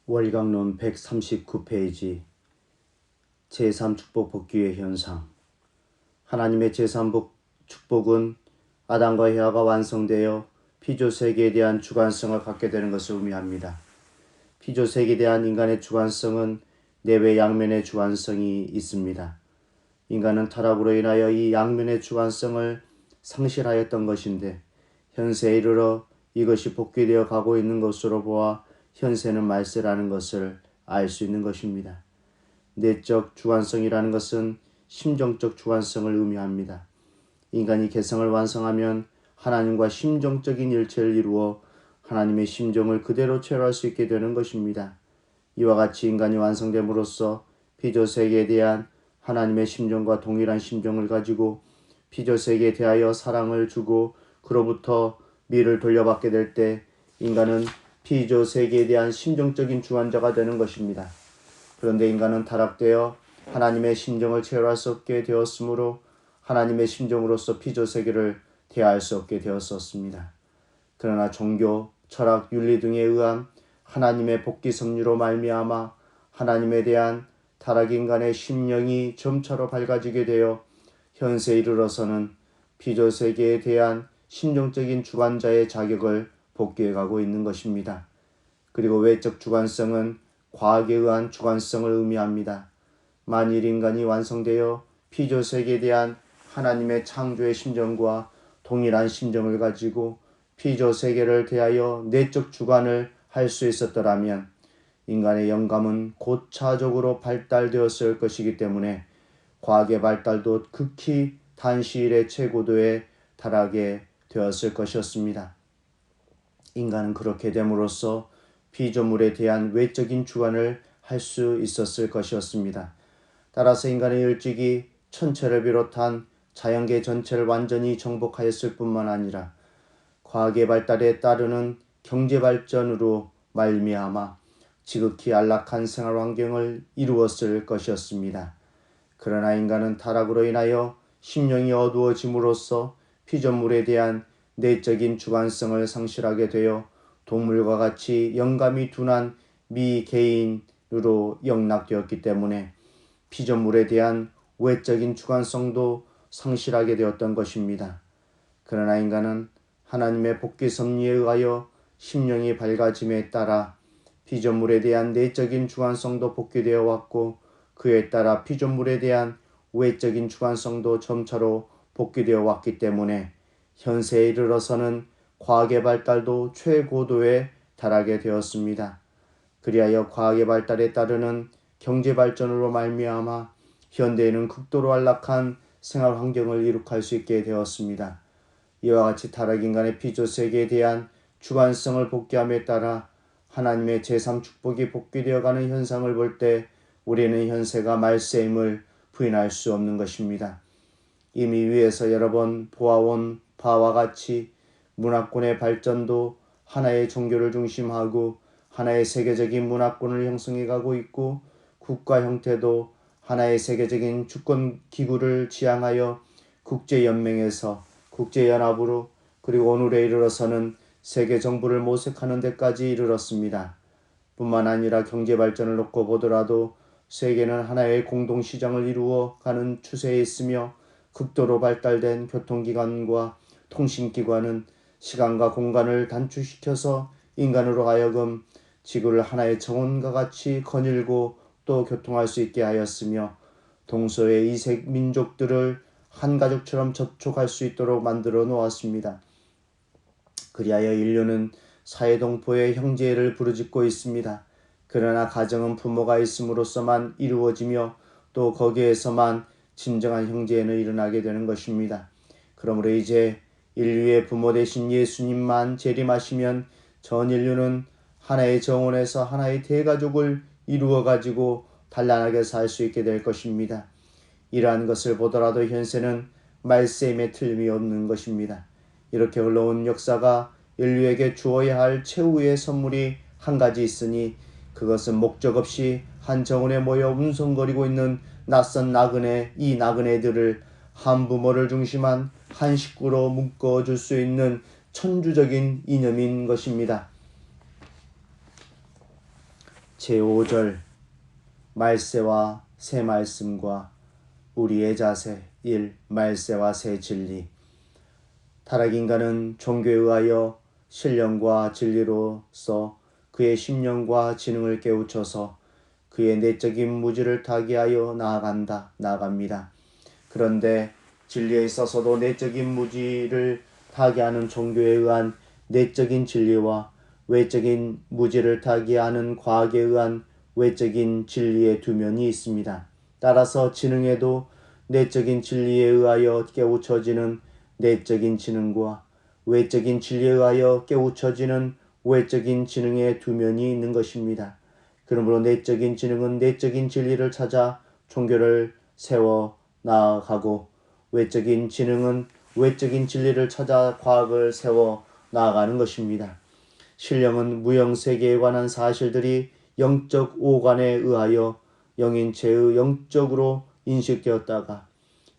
월강론 139페이지 제3축복 복귀의 현상. 하나님의 제3축복은 아담과 헤아가 완성되어 피조세계에 대한 주관성을 갖게 되는 것을 의미합니다. 피조세계에 대한 인간의 주관성은 내외 양면의 주관성이 있습니다. 인간은 타락으로 인하여 이 양면의 주관성을 상실하였던 것인데 현세에 이르러 이것이 복귀되어 가고 있는 것으로 보아 현세는 말세라는 것을 알 수 있는 것입니다. 내적 주관성이라는 것은 심정적 주관성을 의미합니다. 인간이 개성을 완성하면 하나님과 심정적인 일체를 이루어 하나님의 심정을 그대로 체화할 수 있게 되는 것입니다. 이와 같이 인간이 완성됨으로써 피조세계에 대한 하나님의 심정과 동일한 심정을 가지고 피조세계에 대하여 사랑을 주고 그로부터 미를 돌려받게 될 때 인간은 피조세계에 대한 심정적인 주관자가 되는 것입니다. 그런데 인간은 타락되어 하나님의 심정을 체험할 수 없게 되었으므로 하나님의 심정으로서 피조세계를 대할 수 없게 되었었습니다. 그러나 종교, 철학, 윤리 등에 의한 하나님의 복귀 섭리로 말미암아 하나님에 대한 타락 인간의 심령이 점차로 밝아지게 되어 현세에 이르러서는 피조세계에 대한 심정적인 주관자의 자격을 복귀해 가고 있는 것입니다. 그리고 외적 주관성은 과학에 의한 주관성을 의미합니다. 만일 인간이 완성되어 피조세계에 대한 하나님의 창조의 심정과 동일한 심정을 가지고 피조세계를 대하여 내적 주관을 할 수 있었더라면 인간의 영감은 고차적으로 발달되었을 것이기 때문에 과학의 발달도 극히 단시일의 최고도에 달하게 되었을 것이었습니다. 인간은 그렇게 됨으로써 피조물에 대한 외적인 주관을 할 수 있었을 것이었습니다. 따라서 인간의 일찍이 천체를 비롯한 자연계 전체를 완전히 정복하였을 뿐만 아니라 과학의 발달에 따르는 경제 발전으로 말미암아 지극히 안락한 생활 환경을 이루었을 것이었습니다. 그러나 인간은 타락으로 인하여 심령이 어두워짐으로써 피조물에 대한 내적인 주관성을 상실하게 되어 동물과 같이 영감이 둔한 미개인으로 영락되었기 때문에 피조물에 대한 외적인 주관성도 상실하게 되었던 것입니다. 그러나 인간은 하나님의 복귀 섭리에 의하여 심령이 밝아짐에 따라 피조물에 대한 내적인 주관성도 복귀되어 왔고 그에 따라 피조물에 대한 외적인 주관성도 점차로 복귀되어 왔기 때문에 현세에 이르러서는 과학의 발달도 최고도에 달하게 되었습니다. 그리하여 과학의 발달에 따르는 경제 발전으로 말미암아 현대에는 극도로 안락한 생활 환경을 이룩할 수 있게 되었습니다. 이와 같이 타락인간의 피조세계에 대한 주관성을 복귀함에 따라 하나님의 제3축복이 복귀되어가는 현상을 볼 때 우리는 현세가 말세임을 부인할 수 없는 것입니다. 이미 위에서 여러 번 보아온 바와 같이 문화권의 발전도 하나의 종교를 중심하고 하나의 세계적인 문화권을 형성해 가고 있고 국가 형태도 하나의 세계적인 주권기구를 지향하여 국제연맹에서 국제연합으로 그리고 오늘에 이르러서는 세계정부를 모색하는 데까지 이르렀습니다. 뿐만 아니라 경제발전을 놓고 보더라도 세계는 하나의 공동시장을 이루어 가는 추세에 있으며 극도로 발달된 교통기관과 통신기관은 시간과 공간을 단축시켜서 인간으로 하여금 지구를 하나의 정원과 같이 거닐고 또 교통할 수 있게 하였으며 동서의 이색 민족들을 한 가족처럼 접촉할 수 있도록 만들어 놓았습니다. 그리하여 인류는 사회동포의 형제를 부르짖고 있습니다. 그러나 가정은 부모가 있음으로써만 이루어지며 또 거기에서만 진정한 형제는 일어나게 되는 것입니다. 그러므로 이제 인류의 부모 되신 예수님만 재림하시면 전 인류는 하나의 정원에서 하나의 대가족을 이루어 가지고 단란하게 살 수 있게 될 것입니다. 이러한 것을 보더라도 현세는 말세임에 틀림이 없는 것입니다. 이렇게 흘러온 역사가 인류에게 주어야 할 최후의 선물이 한 가지 있으니 그것은 목적 없이 한 정원에 모여 운성거리고 있는 낯선 나그네, 이 나그네들을 한 부모를 중심한 한 식구로 묶어줄 수 있는 천주적인 이념인 것입니다. 제5절 말세와 새 말씀과 우리의 자세 1. 말세와 새 진리. 타락인간은 종교에 의하여 신령과 진리로서 그의 심령과 지능을 깨우쳐서 그의 내적인 무지를 타개하여 나아갑니다. 그런데 진리에 있어서도 내적인 무지를 타개하는 종교에 의한 내적인 진리와 외적인 무지를 타개하는 과학에 의한 외적인 진리의 두 면이 있습니다. 따라서 지능에도 내적인 진리에 의하여 깨우쳐지는 내적인 지능과 외적인 진리에 의하여 깨우쳐지는 외적인 지능의 두 면이 있는 것입니다. 그러므로 내적인 지능은 내적인 진리를 찾아 종교를 세워 나아가고 외적인 지능은 외적인 진리를 찾아 과학을 세워 나아가는 것입니다. 신령은 무형세계에 관한 사실들이 영적 오관에 의하여 영인체의 영적으로 인식되었다가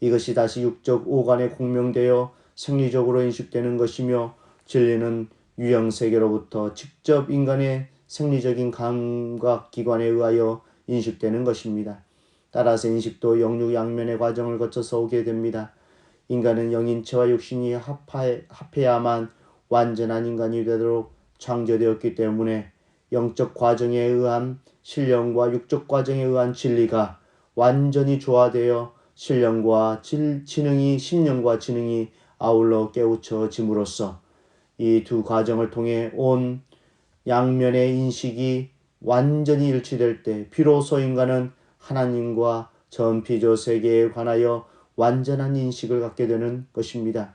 이것이 다시 육적 오관에 공명되어 생리적으로 인식되는 것이며 진리는 유형세계로부터 직접 인간의 생리적인 감각기관에 의하여 인식되는 것입니다. 따라서 인식도 영육양면의 과정을 거쳐서 오게 됩니다. 인간은 영인체와 육신이 합해야만 완전한 인간이 되도록 창조되었기 때문에 영적 과정에 의한 신령과 육적 과정에 의한 진리가 완전히 조화되어 신령과 지능이 심령과 지능이 아울러 깨우쳐짐으로써 이 두 과정을 통해 온 양면의 인식이 완전히 일치될 때 비로소 인간은 하나님과 전 피조 세계에 관하여 완전한 인식을 갖게 되는 것입니다.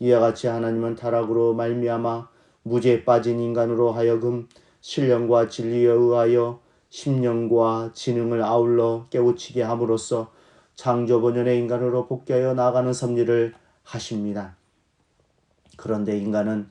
이와 같이 하나님은 타락으로 말미암아 무지에 빠진 인간으로 하여금 신령과 진리에 의하여 심령과 지능을 아울러 깨우치게 함으로써 창조 본연의 인간으로 복귀하여 나아가는 섭리를 하십니다. 그런데 인간은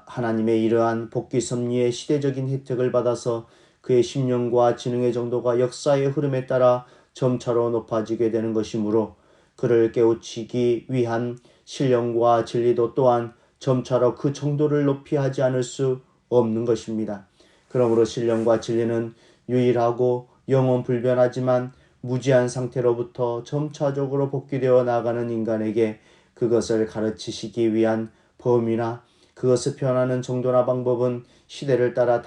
하나님의 이러한 복귀 섭리의 시대적인 혜택을 받아서 그의 심령과 지능의 정도가 역사의 흐름에 따라 점차로 높아지게 되는 것이므로 그를 깨우치기 위한 신령과 진리도 또한 점차로 그 정도를 높이 하지 않을 수 없는 것입니다. 그러므로 신령과 진리는 유일하고 영원 불변하지만 무지한 상태로부터 점차적으로 복귀되어 나가는 인간에게 그것을 가르치시기 위한 범위나 그것을 표현하는 정도나 방법은 시대를 따라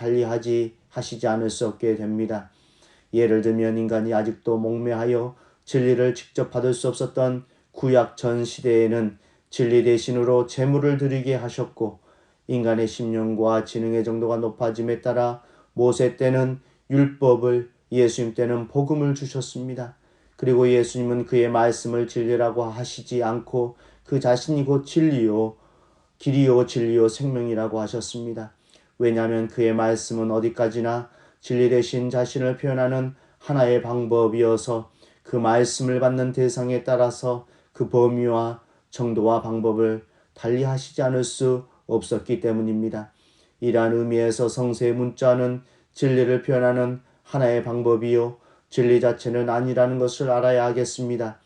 하시지 않을 수 없게 됩니다. 예를 들면 인간이 아직도 목매하여 진리를 직접 받을 수 없었던 구약 전 시대에는 진리 대신으로 제물을 드리게 하셨고 인간의 심령과 지능의 정도가 높아짐에 따라 모세 때는 율법을 예수님 때는 복음을 주셨습니다. 그리고 예수님은 그의 말씀을 진리라고 하시지 않고 그 자신이 곧 진리요 길이요 진리요 생명이라고 하셨습니다. 왜냐하면 그의 말씀은 어디까지나 진리 대신 자신을 표현하는 하나의 방법이어서 그 말씀을 받는 대상에 따라서 그 범위와 정도와 방법을 달리하시지 않을 수 없었기 때문입니다. 이러한 의미에서 성서의 문자는 진리를 표현하는 하나의 방법이요 진리 자체는 아니라는 것을 알아야 하겠습니다.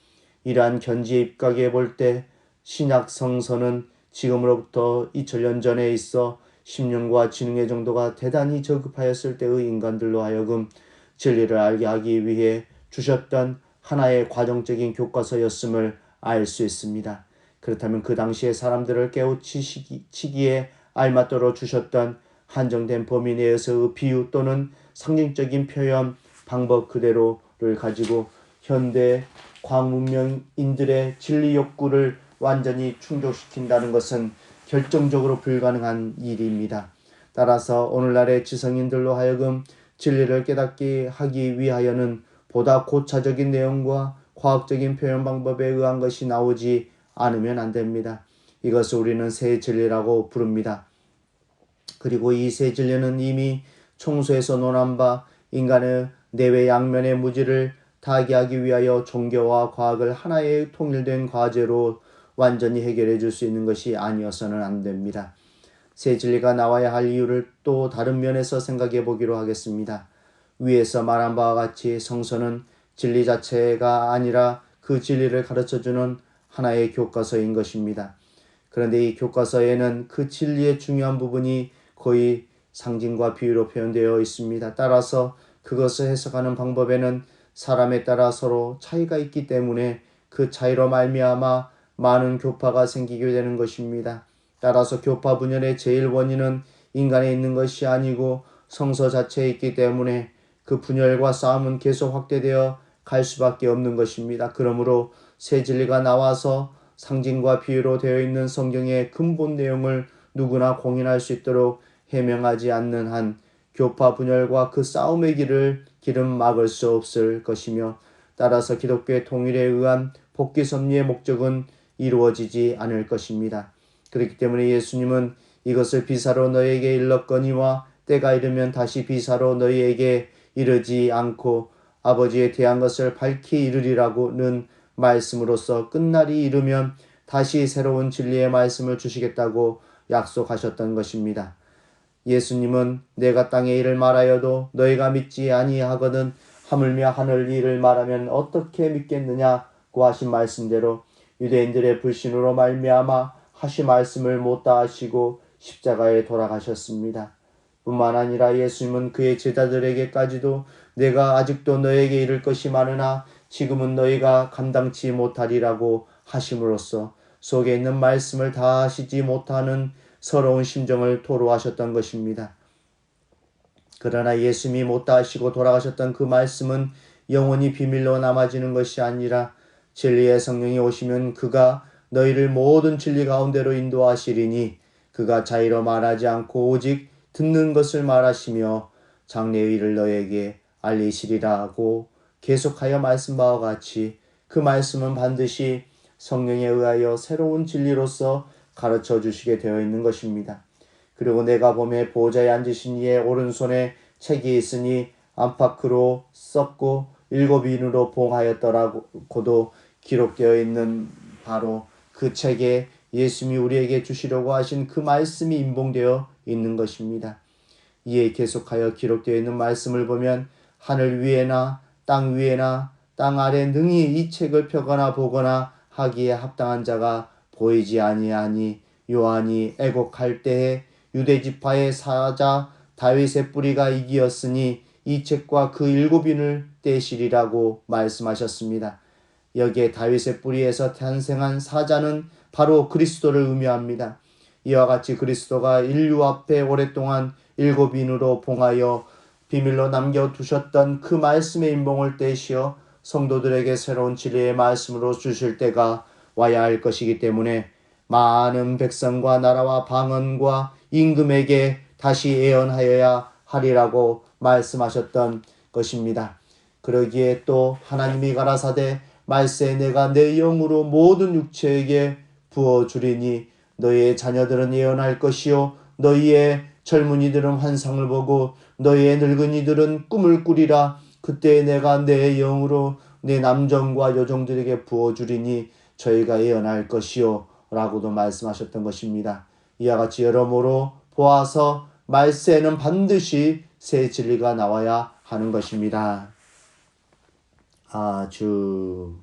이러한 견지에 입각해 볼 때 신약 성서는 지금으로부터 2000년 전에 있어 심령과 지능의 정도가 대단히 저급하였을 때의 인간들로 하여금 진리를 알게 하기 위해 주셨던 하나의 과정적인 교과서였음을 알 수 있습니다. 그렇다면 그 당시의 사람들을 깨우치기에 알맞도록 주셨던 한정된 범위 내에서의 비유 또는 상징적인 표현 방법 그대로를 가지고 현대 광문명인들의 진리 욕구를 완전히 충족시킨다는 것은 결정적으로 불가능한 일입니다. 따라서 오늘날의 지성인들로 하여금 진리를 깨닫게 하기 위하여는 보다 고차적인 내용과 과학적인 표현 방법에 의한 것이 나오지 않으면 안 됩니다. 이것을 우리는 새 진리라고 부릅니다. 그리고 이 새 진리는 이미 총소에서 논한 바 인간의 내외 양면의 무지를 타개하기 위하여 종교와 과학을 하나의 통일된 과제로 완전히 해결해 줄 수 있는 것이 아니어서는 안 됩니다. 새 진리가 나와야 할 이유를 또 다른 면에서 생각해 보기로 하겠습니다. 위에서 말한 바와 같이 성서는 진리 자체가 아니라 그 진리를 가르쳐주는 하나의 교과서인 것입니다. 그런데 이 교과서에는 그 진리의 중요한 부분이 거의 상징과 비유로 표현되어 있습니다. 따라서 그것을 해석하는 방법에는 사람에 따라 서로 차이가 있기 때문에 그 차이로 말미암아 많은 교파가 생기게 되는 것입니다. 따라서 교파 분열의 제일 원인은 인간에 있는 것이 아니고 성서 자체에 있기 때문에 그 분열과 싸움은 계속 확대되어 갈 수밖에 없는 것입니다. 그러므로 새 진리가 나와서 상징과 비유로 되어 있는 성경의 근본 내용을 누구나 공인할 수 있도록 해명하지 않는 한 교파 분열과 그 싸움의 길은 막을 수 없을 것이며, 따라서 기독교의 통일에 의한 복귀 섭리의 목적은 이루어지지 않을 것입니다. 그렇기 때문에 예수님은 이것을 비사로 너희에게 일렀거니와 때가 이르면 다시 비사로 너희에게 이르지 않고 아버지에 대한 것을 밝히 이르리라고는 말씀으로써 끝날이 이르면 다시 새로운 진리의 말씀을 주시겠다고 약속하셨던 것입니다. 예수님은 내가 땅의 일을 말하여도 너희가 믿지 아니하거든 하물며 하늘 일을 말하면 어떻게 믿겠느냐고 하신 말씀대로 유대인들의 불신으로 말미암아 하신 말씀을 못 다하시고 십자가에 돌아가셨습니다. 뿐만 아니라 예수님은 그의 제자들에게까지도 내가 아직도 너에게 이를 것이 많으나 지금은 너희가 감당치 못하리라고 하심으로써 속에 있는 말씀을 다 하시지 못하는 서러운 심정을 토로하셨던 것입니다. 그러나 예수님이 못다 하시고 돌아가셨던 그 말씀은 영원히 비밀로 남아지는 것이 아니라 진리의 성령이 오시면 그가 너희를 모든 진리 가운데로 인도하시리니 그가 자의로 말하지 않고 오직 듣는 것을 말하시며 장래의 일을 너희에게 알리시리라고 계속하여 말씀 바와 같이 그 말씀은 반드시 성령에 의하여 새로운 진리로서 가르쳐 주시게 되어 있는 것입니다. 그리고 내가 보매 보좌에 앉으신 이의 오른손에 책이 있으니 안팎으로 썩고 7인으로 봉하였더라고도 기록되어 있는 바로 그 책에 예수님이 우리에게 주시려고 하신 그 말씀이 인봉되어 있는 것입니다. 이에 계속하여 기록되어 있는 말씀을 보면 하늘 위에나 땅 위에나 땅 아래 능히 이 책을 펴거나 보거나 하기에 합당한 자가 보이지 아니하니 요한이 애곡할 때에 유대지파의 사자 다윗의 뿌리가 이기었으니 이 책과 그 7인을 떼시리라고 말씀하셨습니다. 여기에 다윗의 뿌리에서 탄생한 사자는 바로 그리스도를 의미합니다. 이와 같이 그리스도가 인류 앞에 오랫동안 7인으로 봉하여 비밀로 남겨두셨던 그 말씀의 인봉을 떼시어 성도들에게 새로운 진리의 말씀으로 주실 때가 와야 할 것이기 때문에 많은 백성과 나라와 방언과 임금에게 다시 예언하여야 하리라고 말씀하셨던 것입니다. 그러기에 또 하나님이 가라사대 말세 내가 내 영으로 모든 육체에게 부어주리니 너희의 자녀들은 예언할 것이요 너희의 젊은이들은 환상을 보고 너희의 늙은이들은 꿈을 꾸리라. 그때 내가 내 영으로 내 남종과 여종들에게 부어주리니 저희가 예언할 것이요 라고도 말씀하셨던 것입니다. 이와 같이 여러모로 보아서 말세에는 반드시 새 진리가 나와야 하는 것입니다. 아주